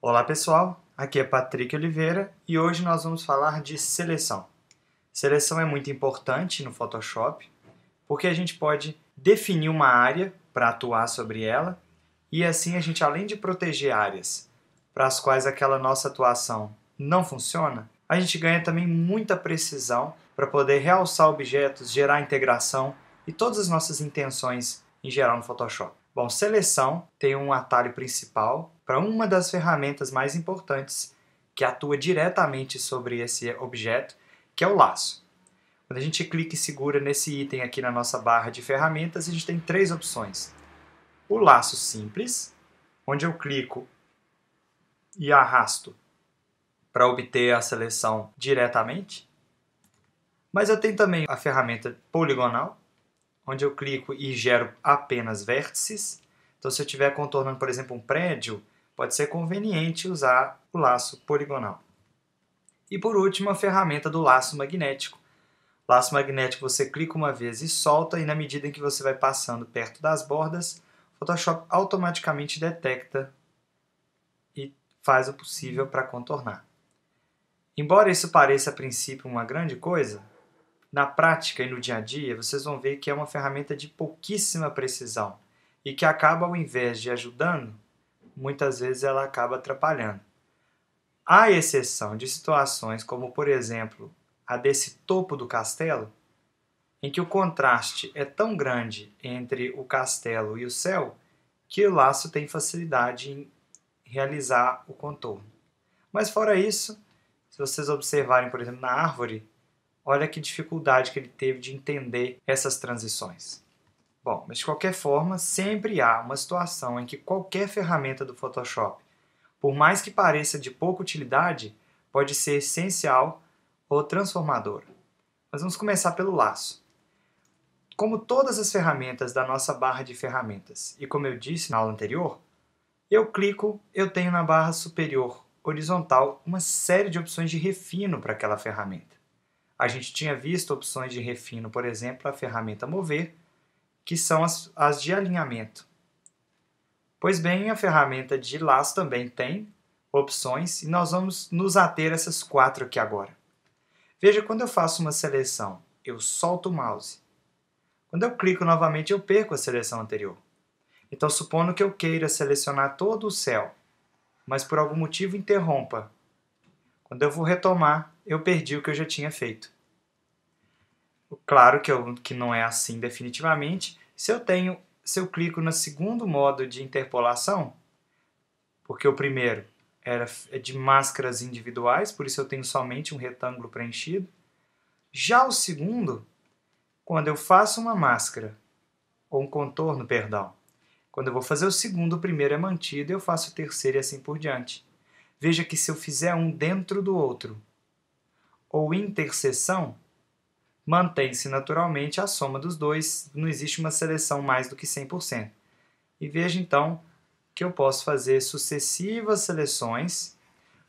Olá pessoal, aqui é Patrick Oliveira e hoje nós vamos falar de seleção. Seleção é muito importante no Photoshop porque a gente pode definir uma área para atuar sobre ela e assim a gente, além de proteger áreas para as quais aquela nossa atuação não funciona, a gente ganha também muita precisão para poder realçar objetos, gerar integração e todas as nossas intenções em geral no Photoshop. Bom, seleção tem um atalho principal para uma das ferramentas mais importantes que atua diretamente sobre esse objeto, que é o laço. Quando a gente clica e segura nesse item aqui na nossa barra de ferramentas, a gente tem três opções. O laço simples, onde eu clico e arrasto para obter a seleção diretamente. Mas eu tenho também a ferramenta poligonal, onde eu clico e gero apenas vértices. Então, se eu estiver contornando, por exemplo, um prédio, pode ser conveniente usar o laço poligonal. E por último, a ferramenta do laço magnético. Laço magnético você clica uma vez e solta, e na medida em que você vai passando perto das bordas, o Photoshop automaticamente detecta e faz o possível para contornar. Embora isso pareça a princípio uma grande coisa, na prática e no dia a dia, vocês vão ver que é uma ferramenta de pouquíssima precisão e que acaba, ao invés de ajudando, muitas vezes ela acaba atrapalhando. Há exceção de situações como, por exemplo, a desse topo do castelo, em que o contraste é tão grande entre o castelo e o céu que o laço tem facilidade em realizar o contorno. Mas fora isso, se vocês observarem, por exemplo, na árvore, olha que dificuldade que ele teve de entender essas transições. Bom, mas de qualquer forma, sempre há uma situação em que qualquer ferramenta do Photoshop, por mais que pareça de pouca utilidade, pode ser essencial ou transformadora. Mas vamos começar pelo laço. Como todas as ferramentas da nossa barra de ferramentas, e como eu disse na aula anterior, eu clico, eu tenho na barra superior horizontal uma série de opções de refino para aquela ferramenta. A gente tinha visto opções de refino, por exemplo, a ferramenta Mover, que são as de alinhamento. Pois bem, a ferramenta de laço também tem opções e nós vamos nos ater a essas quatro aqui agora. Veja, quando eu faço uma seleção, eu solto o mouse. Quando eu clico novamente, eu perco a seleção anterior. Então, supondo que eu queira selecionar todo o céu, mas por algum motivo interrompa. Quando eu vou retomar, eu perdi o que eu já tinha feito. Claro que não é assim definitivamente. Se eu clico no segundo modo de interpolação, porque o primeiro é de máscaras individuais, por isso eu tenho somente um retângulo preenchido. Já o segundo, quando eu faço uma máscara, ou um contorno, perdão, quando eu vou fazer o segundo, o primeiro é mantido, eu faço o terceiro e assim por diante. Veja que se eu fizer um dentro do outro, ou interseção, mantém-se naturalmente a soma dos dois, não existe uma seleção mais do que 100%. E veja então que eu posso fazer sucessivas seleções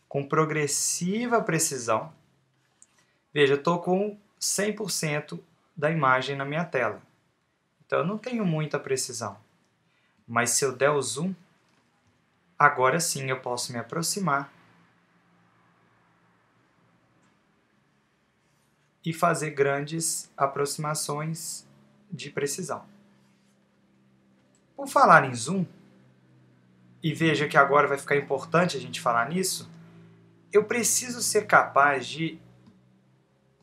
com progressiva precisão. Veja, eu estou com 100% da imagem na minha tela. Então eu não tenho muita precisão. Mas se eu der o zoom, agora sim eu posso me aproximar e fazer grandes aproximações de precisão. Por falar em zoom, e veja que agora vai ficar importante a gente falar nisso, eu preciso ser capaz de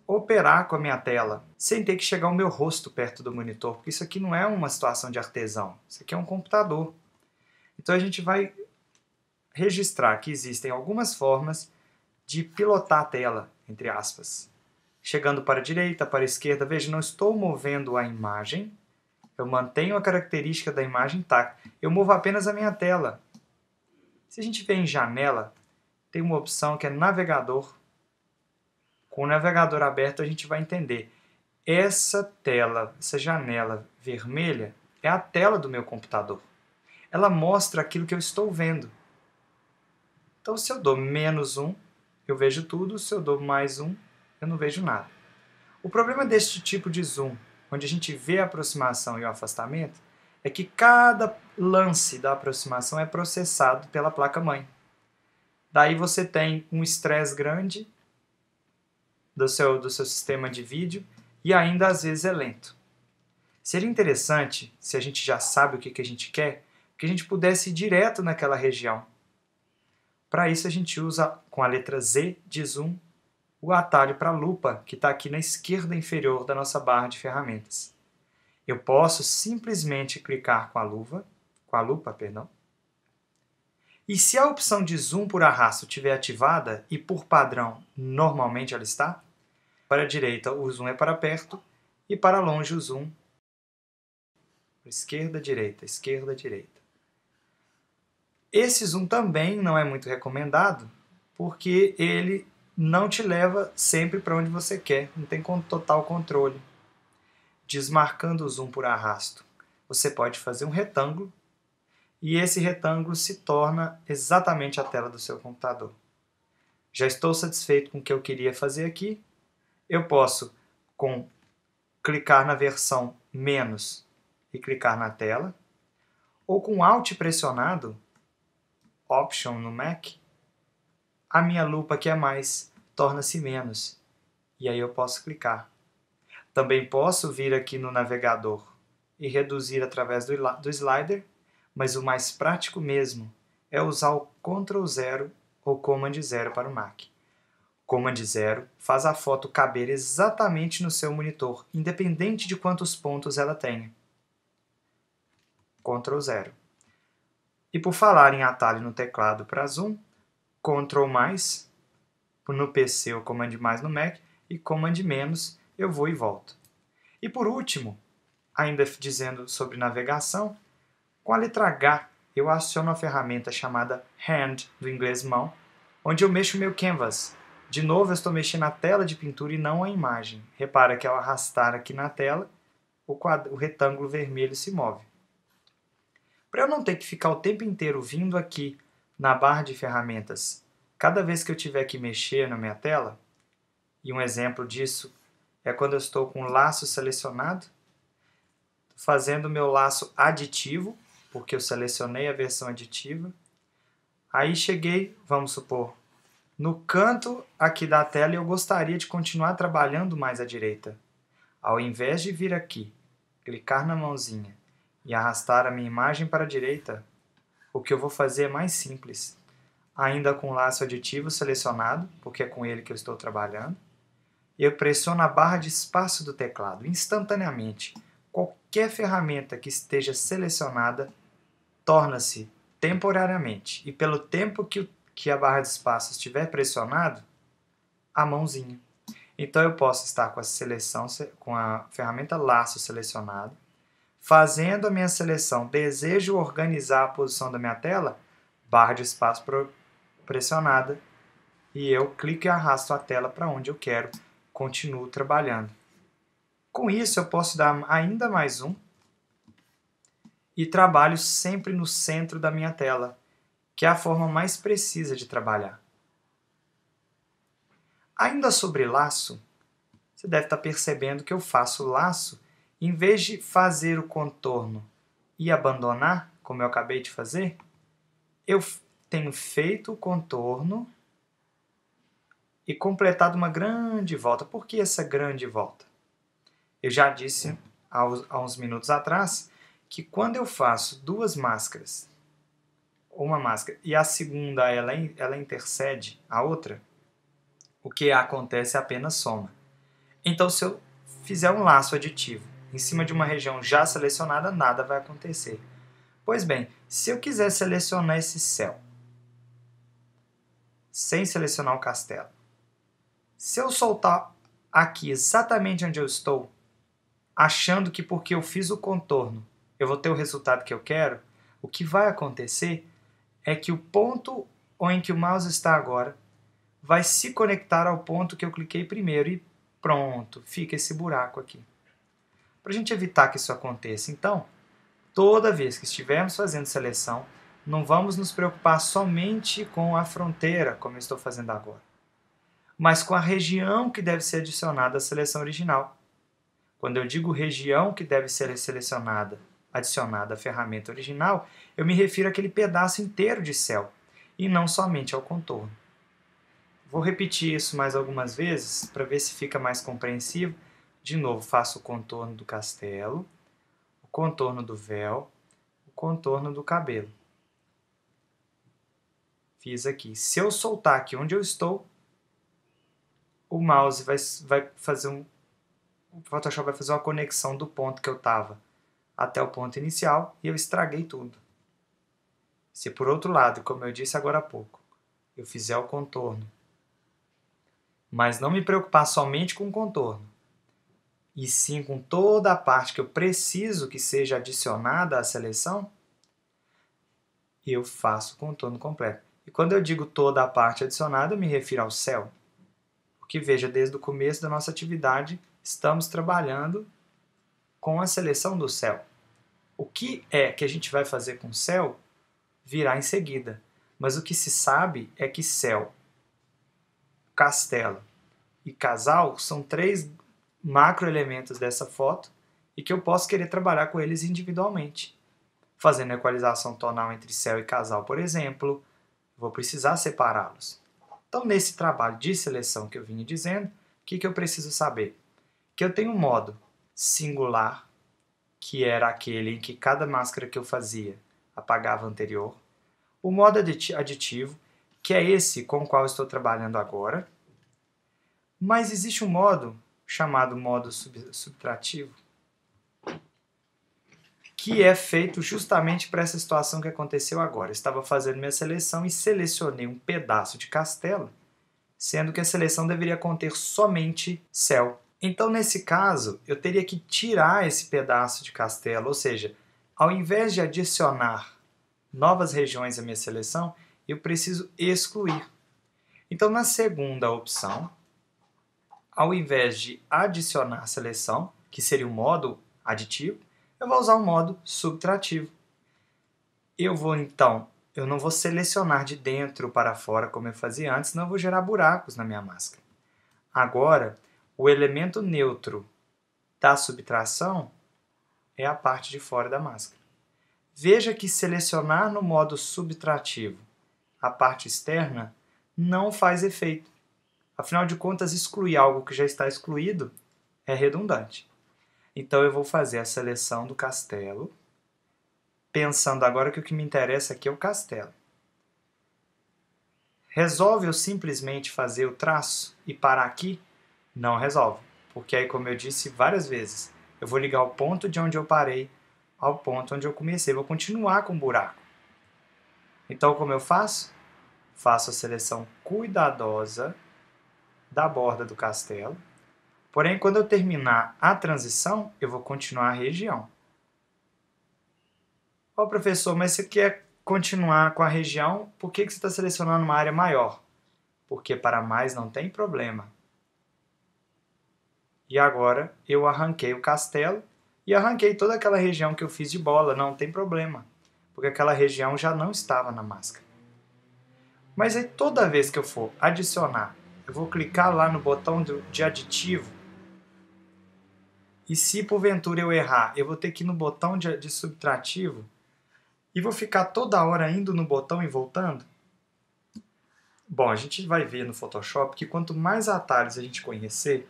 operar com a minha tela sem ter que chegar o meu rosto perto do monitor, porque isso aqui não é uma situação de artesão, isso aqui é um computador. Então a gente vai registrar que existem algumas formas de pilotar a tela, entre aspas. Chegando para a direita, para a esquerda, veja, não estou movendo a imagem, eu mantenho a característica da imagem intacta, eu movo apenas a minha tela. Se a gente vem em janela, tem uma opção que é navegador. Com o navegador aberto a gente vai entender. Essa tela, essa janela vermelha, é a tela do meu computador. Ela mostra aquilo que eu estou vendo. Então se eu dou -1, eu vejo tudo, se eu dou +1, eu não vejo nada. O problema deste tipo de zoom, onde a gente vê a aproximação e o afastamento, é que cada lance da aproximação é processado pela placa-mãe. Daí você tem um estresse grande do seu sistema de vídeo e ainda às vezes é lento. Seria interessante, se a gente já sabe o que a gente quer, que a gente pudesse ir direto naquela região. Para isso a gente usa com a letra Z de zoom o atalho para lupa que está aqui na esquerda inferior da nossa barra de ferramentas. Eu posso simplesmente clicar com a lupa, e se a opção de zoom por arrasto estiver ativada, e por padrão normalmente ela está, para a direita o zoom é para perto e para longe o zoom esquerda, direita, esquerda, direita. Esse zoom também não é muito recomendado porque ele não te leva sempre para onde você quer, não tem total controle. Desmarcando o zoom por arrasto, você pode fazer um retângulo e esse retângulo se torna exatamente a tela do seu computador. Já estou satisfeito com o que eu queria fazer aqui. Eu posso clicar na versão menos e clicar na tela, ou com Alt pressionado, Option no Mac, a minha lupa que é mais torna-se menos, e aí eu posso clicar. Também posso vir aqui no navegador e reduzir através do slider, mas o mais prático mesmo é usar o Ctrl 0 ou Command 0 para o Mac. Command 0 faz a foto caber exatamente no seu monitor, independente de quantos pontos ela tenha. Ctrl 0. E por falar em atalho no teclado para zoom, Ctrl mais no PC ou Command mais no Mac e Command menos eu vou e volto. E por último, ainda dizendo sobre navegação, com a letra H eu aciono a ferramenta chamada Hand, do inglês mão, onde eu mexo meu canvas. De novo eu estou mexendo a tela de pintura e não a imagem. Repara que ao arrastar aqui na tela, o retângulo vermelho se move. Para eu não ter que ficar o tempo inteiro vindo aqui na barra de ferramentas, cada vez que eu tiver que mexer na minha tela, e um exemplo disso é quando eu estou com o laço selecionado, fazendo o meu laço aditivo, porque eu selecionei a versão aditiva. Aí cheguei, vamos supor, no canto aqui da tela e eu gostaria de continuar trabalhando mais à direita. Ao invés de vir aqui, clicar na mãozinha e arrastar a minha imagem para a direita, o que eu vou fazer é mais simples. Ainda com o laço aditivo selecionado, porque é com ele que eu estou trabalhando, eu pressiono a barra de espaço do teclado instantaneamente. Qualquer ferramenta que esteja selecionada torna-se temporariamente, e pelo tempo que a barra de espaço estiver pressionada, a mãozinha. Então eu posso estar com a seleção, com a ferramenta laço selecionado, fazendo a minha seleção, desejo organizar a posição da minha tela, barra de espaço pressionada, e eu clico e arrasto a tela para onde eu quero, continuo trabalhando. Com isso eu posso dar ainda mais um, e trabalho sempre no centro da minha tela, que é a forma mais precisa de trabalhar. Ainda sobre laço, você deve estar percebendo que eu faço laço, em vez de fazer o contorno e abandonar, como eu acabei de fazer, eu tenho feito o contorno e completado uma grande volta. Por que essa grande volta? Eu já disse há uns minutos atrás que quando eu faço duas máscaras, uma máscara e a segunda ela intercede a outra, o que acontece é apenas soma. Então, se eu fizer um laço aditivo em cima de uma região já selecionada, nada vai acontecer. Pois bem, se eu quiser selecionar esse céu, sem selecionar o castelo, se eu soltar aqui exatamente onde eu estou, achando que porque eu fiz o contorno eu vou ter o resultado que eu quero, o que vai acontecer é que o ponto em que o mouse está agora vai se conectar ao ponto que eu cliquei primeiro e pronto, fica esse buraco aqui. Para a gente evitar que isso aconteça, então, toda vez que estivermos fazendo seleção, não vamos nos preocupar somente com a fronteira, como eu estou fazendo agora, mas com a região que deve ser adicionada à seleção original. Quando eu digo região que deve ser adicionada à ferramenta original, eu me refiro àquele pedaço inteiro de céu. e não somente ao contorno. Vou repetir isso mais algumas vezes para ver se fica mais compreensivo. De novo, faço o contorno do castelo, o contorno do véu, o contorno do cabelo. Fiz aqui. Se eu soltar aqui onde eu estou, o mouse vai fazer o Photoshop vai fazer uma conexão do ponto que eu estava até o ponto inicial e eu estraguei tudo. Se por outro lado, como eu disse agora há pouco, eu fizer o contorno, mas não me preocupar somente com o contorno, e sim com toda a parte que eu preciso que seja adicionada à seleção, eu faço o contorno completo. E quando eu digo toda a parte adicionada, eu me refiro ao céu. Porque veja, desde o começo da nossa atividade, estamos trabalhando com a seleção do céu. O que é que a gente vai fazer com o céu virá em seguida. Mas o que se sabe é que céu, castelo e casal são 3 macroelementos dessa foto e que eu posso querer trabalhar com eles individualmente. Fazendo equalização tonal entre céu e casal, por exemplo, vou precisar separá-los. Então, nesse trabalho de seleção que eu vinha dizendo, o que eu preciso saber? Que eu tenho um modo singular, que era aquele em que cada máscara que eu fazia apagava a anterior. O modo aditivo, que é esse com o qual estou trabalhando agora. Mas existe um modo chamado modo subtrativo, que é feito justamente para essa situação que aconteceu agora. Eu estava fazendo minha seleção e selecionei um pedaço de castelo, sendo que a seleção deveria conter somente céu. Então, nesse caso, eu teria que tirar esse pedaço de castelo, ou seja, ao invés de adicionar novas regiões à minha seleção, eu preciso excluir. Então, na segunda opção, ao invés de adicionar a seleção, que seria o modo aditivo, eu vou usar o modo subtrativo. Eu não vou selecionar de dentro para fora como eu fazia antes, senão eu vou gerar buracos na minha máscara. Agora, o elemento neutro da subtração é a parte de fora da máscara. Veja que selecionar no modo subtrativo a parte externa não faz efeito. Afinal de contas, excluir algo que já está excluído é redundante. Então eu vou fazer a seleção do castelo, pensando agora que o que me interessa aqui é o castelo. Resolve eu simplesmente fazer o traço e parar aqui? Não resolve, porque aí, como eu disse várias vezes, eu vou ligar o ponto de onde eu parei ao ponto onde eu comecei, vou continuar com o buraco. Então, como eu faço? Faço a seleção cuidadosa da borda do castelo. Porém, quando eu terminar a transição, eu vou continuar a região. Ó, professor, mas você quer continuar com a região, por que você está selecionando uma área maior? Porque para mais não tem problema. E agora eu arranquei o castelo e arranquei toda aquela região que eu fiz de bola, não tem problema. Porque aquela região já não estava na máscara. Mas aí toda vez que eu for adicionar, eu vou clicar lá no botão de aditivo. E se porventura eu errar, eu vou ter que ir no botão de subtrativo e vou ficar toda hora indo no botão e voltando? Bom, a gente vai ver no Photoshop que quanto mais atalhos a gente conhecer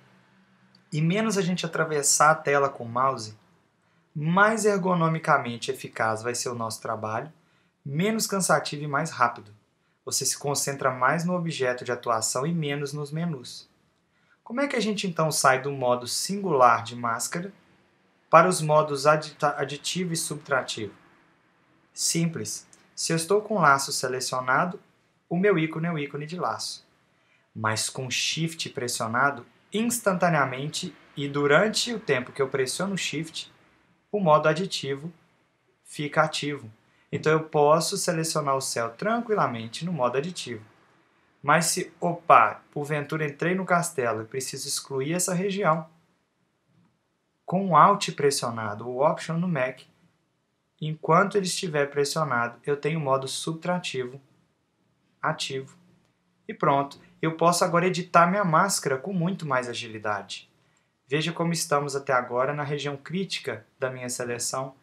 e menos a gente atravessar a tela com o mouse, mais ergonomicamente eficaz vai ser o nosso trabalho, menos cansativo e mais rápido. Você se concentra mais no objeto de atuação e menos nos menus. Como é que a gente então sai do modo singular de máscara para os modos aditivo e subtrativo? Simples. Se eu estou com o laço selecionado, o meu ícone é o ícone de laço. Mas com Shift pressionado, instantaneamente e durante o tempo que eu pressiono o Shift, o modo aditivo fica ativo. Então eu posso selecionar o céu tranquilamente no modo aditivo. Mas se, porventura entrei no castelo e preciso excluir essa região, com o Alt pressionado, o Option no Mac, enquanto ele estiver pressionado, eu tenho o modo subtrativo ativo. E pronto, eu posso agora editar minha máscara com muito mais agilidade. Veja como estamos até agora na região crítica da minha seleção,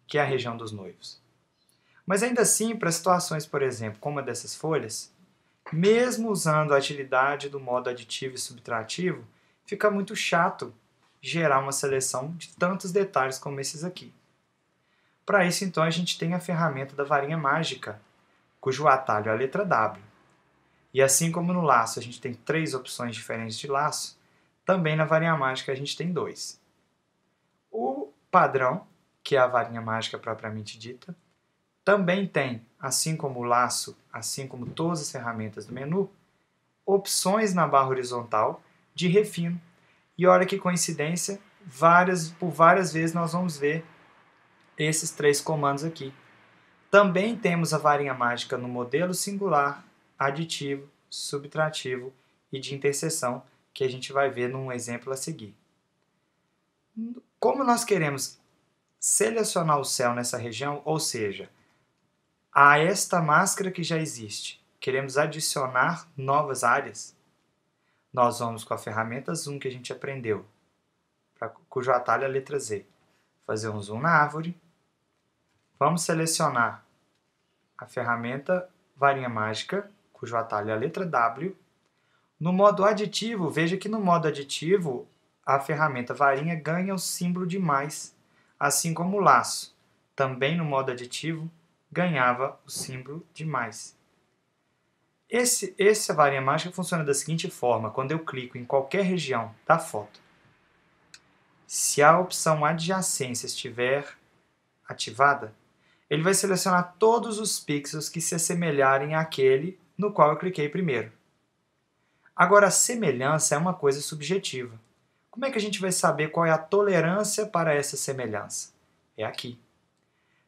que é a região dos noivos. Mas ainda assim, para situações, por exemplo, como a dessas folhas, mesmo usando a agilidade do modo aditivo e subtrativo, fica muito chato gerar uma seleção de tantos detalhes como esses aqui. Para isso, então, a gente tem a ferramenta da varinha mágica, cujo atalho é a letra W. E assim como no laço a gente tem 3 opções diferentes de laço, também na varinha mágica a gente tem 2. O padrão, que é a varinha mágica propriamente dita, também tem, assim como o laço, assim como todas as ferramentas do menu, opções na barra horizontal de refino. E olha que coincidência, por várias vezes nós vamos ver esses 3 comandos aqui. Também temos a varinha mágica no modelo singular, aditivo, subtrativo e de interseção, que a gente vai ver num exemplo a seguir. Como nós queremos selecionar o céu nessa região, ou seja, a esta máscara que já existe, queremos adicionar novas áreas, nós vamos com a ferramenta Zoom que a gente aprendeu, cujo atalho é a letra Z. Fazer um zoom na árvore. Vamos selecionar a ferramenta varinha mágica, cujo atalho é a letra W. No modo aditivo, veja que no modo aditivo a ferramenta varinha ganha o símbolo de mais, assim como o laço, também no modo aditivo, ganhava o símbolo de mais. Essa varinha mágica funciona da seguinte forma: quando eu clico em qualquer região da foto, se a opção adjacência estiver ativada, ele vai selecionar todos os pixels que se assemelharem àquele no qual eu cliquei primeiro. Agora, a semelhança é uma coisa subjetiva. Como é que a gente vai saber qual é a tolerância para essa semelhança? É aqui.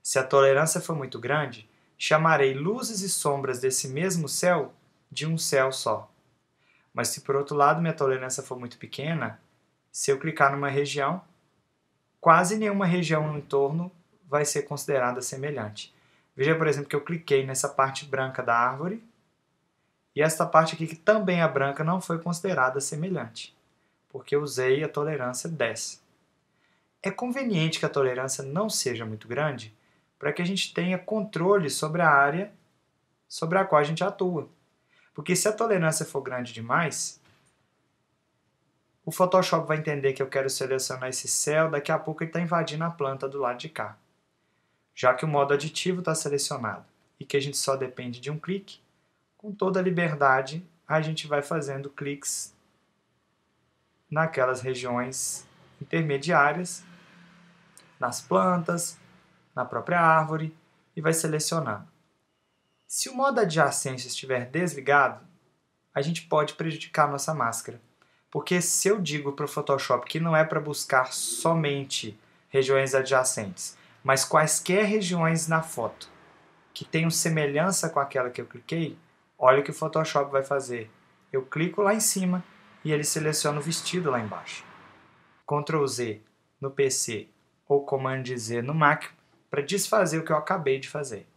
Se a tolerância for muito grande, chamarei luzes e sombras desse mesmo céu de um céu só. Mas se por outro lado minha tolerância for muito pequena, se eu clicar numa região, quase nenhuma região no entorno vai ser considerada semelhante. Veja, por exemplo, que eu cliquei nessa parte branca da árvore e esta parte aqui que também é branca não foi considerada semelhante, porque eu usei a tolerância 10. É conveniente que a tolerância não seja muito grande para que a gente tenha controle sobre a área sobre a qual a gente atua. Porque se a tolerância for grande demais, o Photoshop vai entender que eu quero selecionar esse céu, daqui a pouco ele está invadindo a planta do lado de cá. Já que o modo aditivo está selecionado e que a gente só depende de um clique, com toda a liberdade a gente vai fazendo cliques naquelas regiões intermediárias, nas plantas, na própria árvore e vai selecionando. Se o modo adjacência estiver desligado, a gente pode prejudicar a nossa máscara. Porque se eu digo para o Photoshop que não é para buscar somente regiões adjacentes, mas quaisquer regiões na foto que tenham semelhança com aquela que eu cliquei, olha o que o Photoshop vai fazer. Eu clico lá em cima e ele seleciona o vestido lá embaixo. Ctrl Z no PC ou Command Z no Mac para desfazer o que eu acabei de fazer.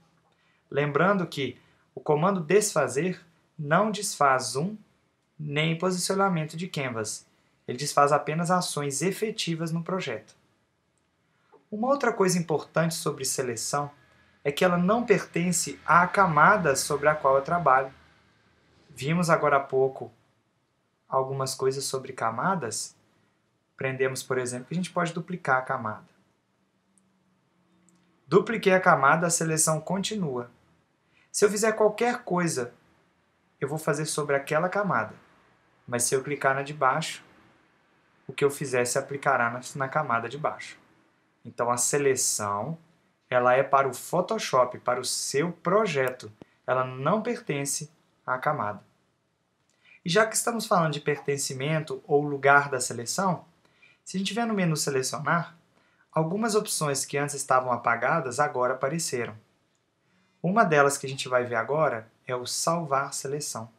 Lembrando que o comando desfazer não desfaz zoom nem posicionamento de canvas. Ele desfaz apenas ações efetivas no projeto. Uma outra coisa importante sobre seleção é que ela não pertence à camada sobre a qual eu trabalho. Vimos agora há pouco algumas coisas sobre camadas. Aprendemos, por exemplo, que a gente pode duplicar a camada. Dupliquei a camada, a seleção continua. Se eu fizer qualquer coisa, eu vou fazer sobre aquela camada. Mas se eu clicar na de baixo, o que eu fizer se aplicará na camada de baixo. Então a seleção, ela é para o Photoshop, para o seu projeto. Ela não pertence à camada. E já que estamos falando de pertencimento ou lugar da seleção, se a gente vier no menu selecionar, algumas opções que antes estavam apagadas agora apareceram. Uma delas que a gente vai ver agora é o salvar seleção.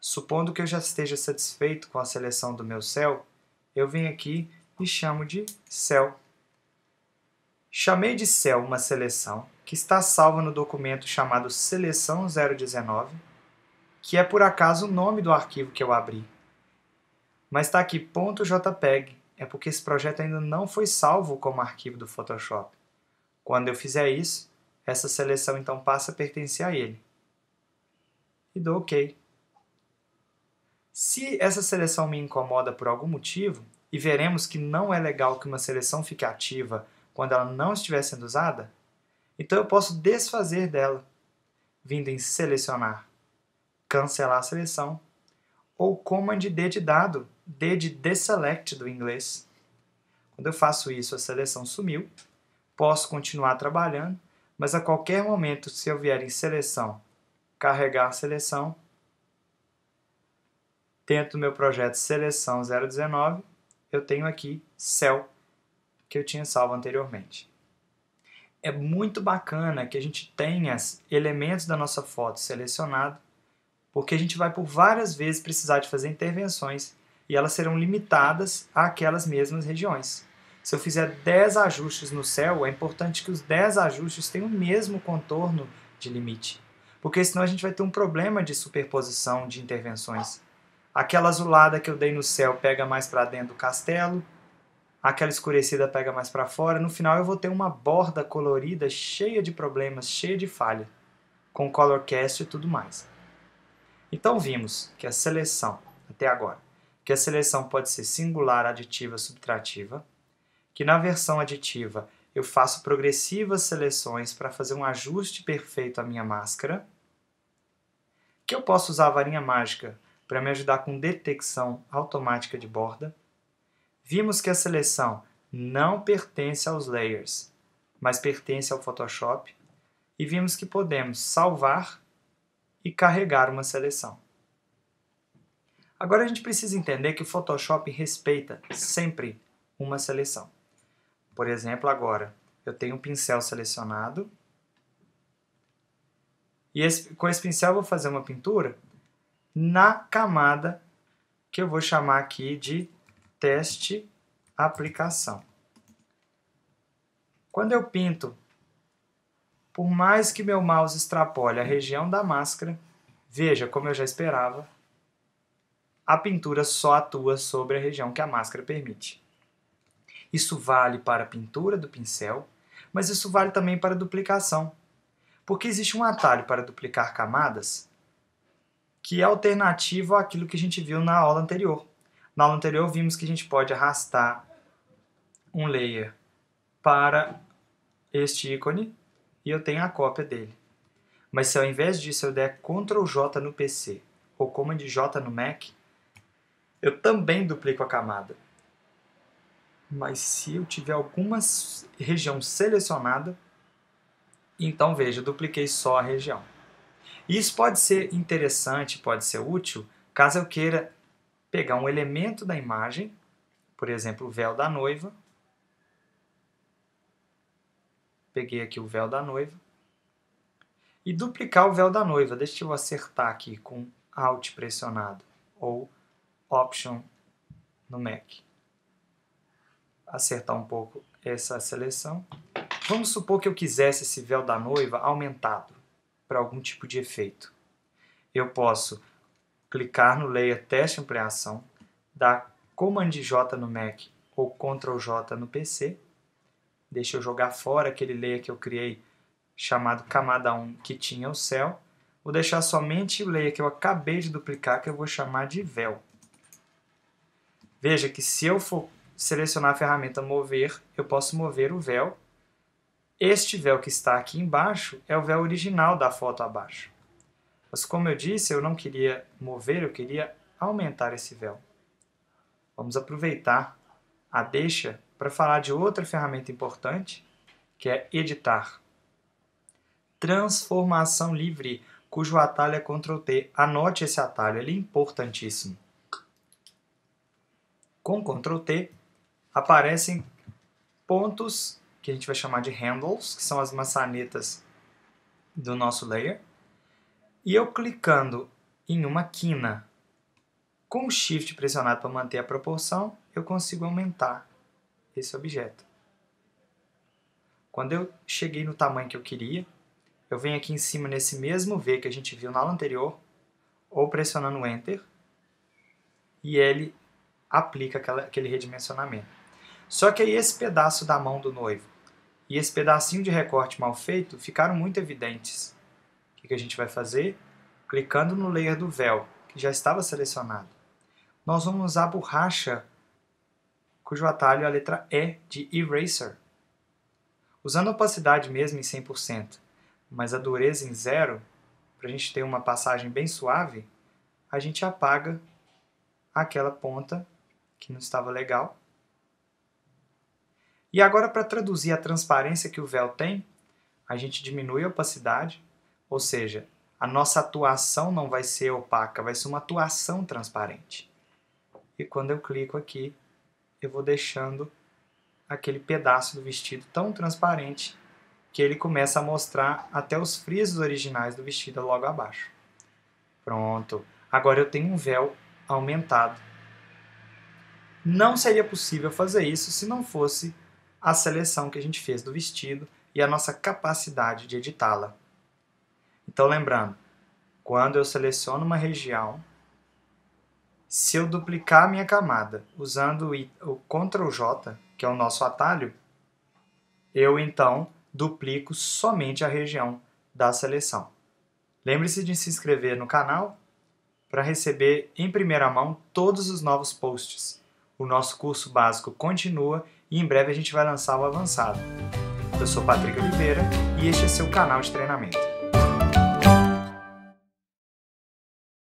Supondo que eu já esteja satisfeito com a seleção do meu céu, eu venho aqui e chamo de céu. Chamei de céu uma seleção que está salva no documento chamado Seleção 019, que é por acaso o nome do arquivo que eu abri. Mas está aqui .jpeg, é porque esse projeto ainda não foi salvo como arquivo do Photoshop. Quando eu fizer isso, essa seleção então passa a pertencer a ele. E dou OK. Se essa seleção me incomoda por algum motivo, e veremos que não é legal que uma seleção fique ativa quando ela não estiver sendo usada, então eu posso desfazer dela, vindo em Selecionar, Cancelar a seleção, ou Command D de dado, D de Deselect do inglês. Quando eu faço isso, a seleção sumiu, posso continuar trabalhando, mas a qualquer momento, se eu vier em Seleção, Carregar a seleção, dentro do meu projeto Seleção 019, eu tenho aqui Cell, que eu tinha salvo anteriormente. É muito bacana que a gente tenha elementos da nossa foto selecionados, porque a gente vai por várias vezes precisar de fazer intervenções e elas serão limitadas àquelas mesmas regiões. Se eu fizer 10 ajustes no céu, é importante que os 10 ajustes tenham o mesmo contorno de limite, porque senão a gente vai ter um problema de superposição de intervenções. Aquela azulada que eu dei no céu pega mais para dentro do castelo, aquela escurecida pega mais para fora, no final eu vou ter uma borda colorida cheia de problemas, cheia de falha, com color cast e tudo mais. Então vimos que a seleção, até agora, que a seleção pode ser singular, aditiva, subtrativa, que na versão aditiva eu faço progressivas seleções para fazer um ajuste perfeito à minha máscara, que eu posso usar a varinha mágica para me ajudar com detecção automática de borda. Vimos que a seleção não pertence aos layers, mas pertence ao Photoshop, e vimos que podemos salvar e carregar uma seleção. Agora a gente precisa entender que o Photoshop respeita sempre uma seleção. Por exemplo, agora eu tenho um pincel selecionado e com esse pincel eu vou fazer uma pintura na camada que eu vou chamar aqui de teste aplicação. Quando eu pinto, por mais que meu mouse extrapole a região da máscara, veja, como eu já esperava, a pintura só atua sobre a região que a máscara permite. Isso vale para a pintura do pincel, mas isso vale também para a duplicação, porque existe um atalho para duplicar camadas que é alternativo àquilo que a gente viu na aula anterior. Na aula anterior vimos que a gente pode arrastar um layer para este ícone e eu tenho a cópia dele. Mas se ao invés disso eu der Ctrl J no PC ou Command J no Mac, eu também duplico a camada. Mas se eu tiver alguma região selecionada, então veja, eu dupliquei só a região. Isso pode ser interessante, pode ser útil, caso eu queira pegar um elemento da imagem, por exemplo, o véu da noiva. Peguei aqui o véu da noiva. E duplicar o véu da noiva. Deixa eu acertar aqui com Alt pressionado ou Option no Mac. Acertar um pouco essa seleção. Vamos supor que eu quisesse esse véu da noiva aumentado para algum tipo de efeito. Eu posso clicar no Layer Teste Ampliação, dar Command J no Mac ou Ctrl J no PC. Deixa eu jogar fora aquele layer que eu criei chamado camada 1 que tinha o céu. Vou deixar somente o layer que eu acabei de duplicar, que eu vou chamar de véu. Veja que se eu for selecionar a ferramenta mover, eu posso mover o véu. Este véu que está aqui embaixo é o véu original da foto abaixo. Mas como eu disse, eu não queria mover, eu queria aumentar esse véu. Vamos aproveitar a deixa para falar de outra ferramenta importante, que é editar. Transformação livre, cujo atalho é Ctrl T. Anote esse atalho, ele é importantíssimo. Com Ctrl T aparecem pontos que a gente vai chamar de handles, que são as maçanetas do nosso layer. E eu clicando em uma quina com o Shift pressionado para manter a proporção, eu consigo aumentar esse objeto. Quando eu cheguei no tamanho que eu queria, eu venho aqui em cima nesse mesmo V que a gente viu na aula anterior, ou pressionando Enter, e ele aplica aquele redimensionamento. Só que aí esse pedaço da mão do noivo e esse pedacinho de recorte mal feito ficaram muito evidentes. O que a gente vai fazer? Clicando no layer do véu, que já estava selecionado, nós vamos usar a borracha, cujo atalho é a letra E de Eraser. Usando a opacidade mesmo em 100%, mas a dureza em 0, para a gente ter uma passagem bem suave, a gente apaga aquela ponta que não estava legal. E agora, para traduzir a transparência que o véu tem, a gente diminui a opacidade, ou seja, a nossa atuação não vai ser opaca, vai ser uma atuação transparente. E quando eu clico aqui, eu vou deixando aquele pedaço do vestido tão transparente que ele começa a mostrar até os frisos originais do vestido logo abaixo. Pronto! Agora eu tenho um véu aumentado. Não seria possível fazer isso se não fosse a seleção que a gente fez do vestido e a nossa capacidade de editá-la. Então, lembrando, quando eu seleciono uma região, se eu duplicar a minha camada usando o Ctrl J, que é o nosso atalho, eu então duplico somente a região da seleção. Lembre-se de se inscrever no canal para receber em primeira mão todos os novos posts. O nosso curso básico continua e em breve a gente vai lançar o avançado. Eu sou Patrick Oliveira e este é seu canal de treinamento.